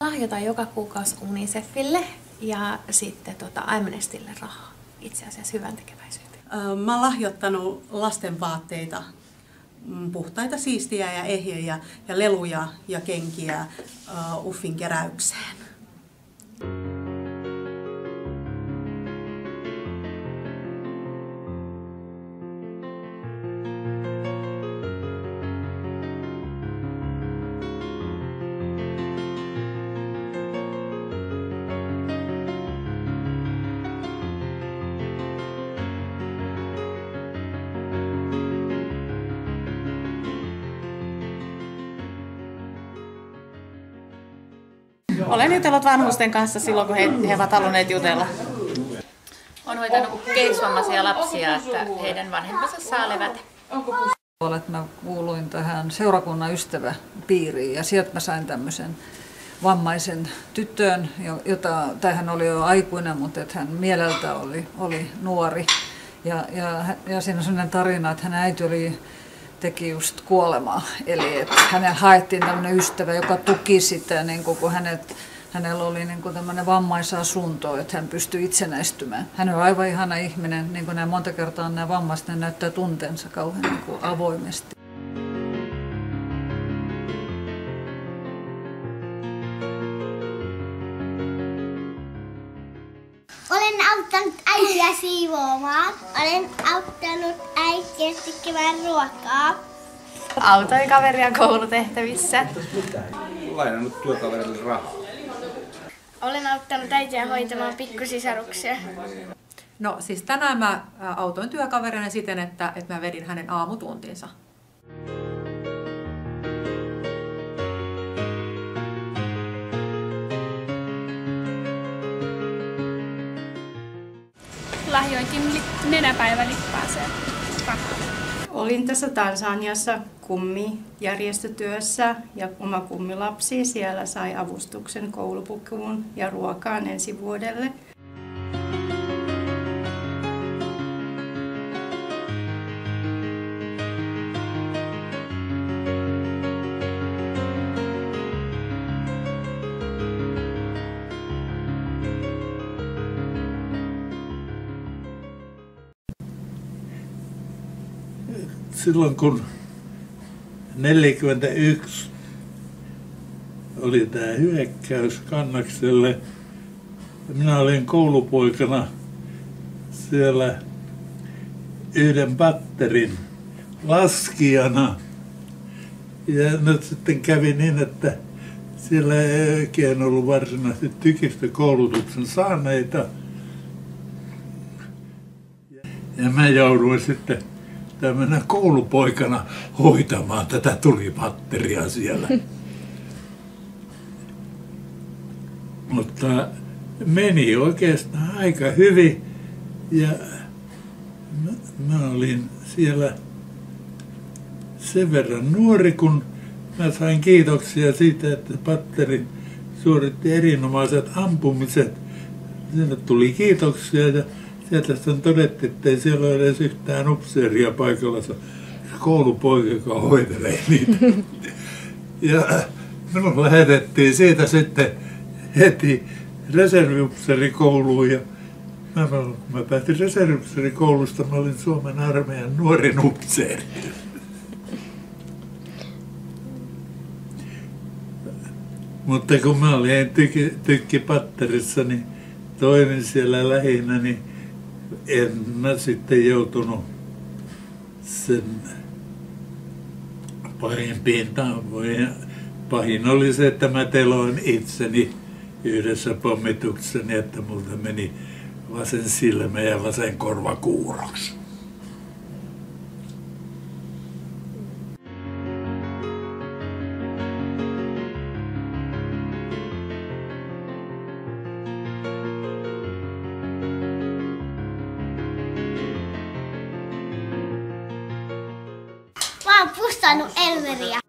lahjoitan joka kuukausi UNICEFille ja sitten Amnestylle rahaa itse asiassa hyvän tekeväisyyteen. Mä oon lahjoittanut lasten vaatteita, puhtaita, siistiä ja ehjiä ja leluja ja kenkiä UFFin keräykseen. Olen jutellut vanhusten kanssa silloin, kun he ovat halunneet jutella. Olen hoitanut kehitysvammaisia lapsia, että heidän vanhempansa saa levätä. Mä kuuluin tähän seurakunnan ystäväpiiriin ja sieltä mä sain tämmöisen vammaisen tytön, hän oli jo aikuinen, mutta hän mieleltä oli nuori. Ja siinä on sellainen tarina, että hänen äiti teki just kuolemaa. Eli että hänellä haettiin tämmöinen ystävä, joka tuki sitä, niin kun hänellä oli niin tämmöinen vammaisasunto, että hän pystyi itsenäistymään. Hän on aivan ihana ihminen, niin kuin nämä monta kertaa nämä vammaiset, ne näyttää tunteensa kauhean niin avoimesti. Olen auttanut äitiä siivoamaan. Olen auttanut äitiä tekemään ruokaa. Autoin kaveria koulutehtävissä. Lainannut työkaverille rahaa. Olen auttanut äitiä hoitamaan pikkusisaruksia. No siis tänään mä autoin työkaverina siten, että mä vedin hänen aamutuntinsa. Lahjoitin nenäpäivälippaaseen. Olin tässä Tansaniassa kummijärjestötyössä ja oma kummilapsi siellä sai avustuksen koulupukuun ja ruokaan ensi vuodelle. Silloin kun 1941 oli tämä hyökkäys Kannakselle, minä olin koulupoikana siellä yhden patterin laskijana. Ja nyt sitten kävi niin, että siellä ei oikein ollut varsinaisesti tykistökoulutuksen saaneita. Ja mä jouduin sitten tämmöinen koulupoikana hoitamaan tätä tulipatteria siellä. Mutta meni oikeastaan aika hyvin ja mä olin siellä sen verran nuori, kun mä sain kiitoksia siitä, että patteri suoritti erinomaiset ampumiset. Sieltä tuli kiitoksia ja sieltä sitten todettiin, että ei siellä ole edes yhtään upseeria paikalla, se koulupoika, joka hoitelee niitä. Ja minun lähetettiin siitä sitten heti reserviupseerikouluun ja mä päätin reserviupseerikoulusta, mä olin Suomen armeijan nuorin upseeri. Mutta kun mä olin tykkipatterissa, niin toimin siellä lähinnä, niin en mä sitten joutunut sen pahimpiin tavoihin. Pahin oli se, että mä teloin itseni yhdessä pommitukseni, että multa meni vasen silmä ja vasen korva kuuroksi. Mä oon pussannut Elveria.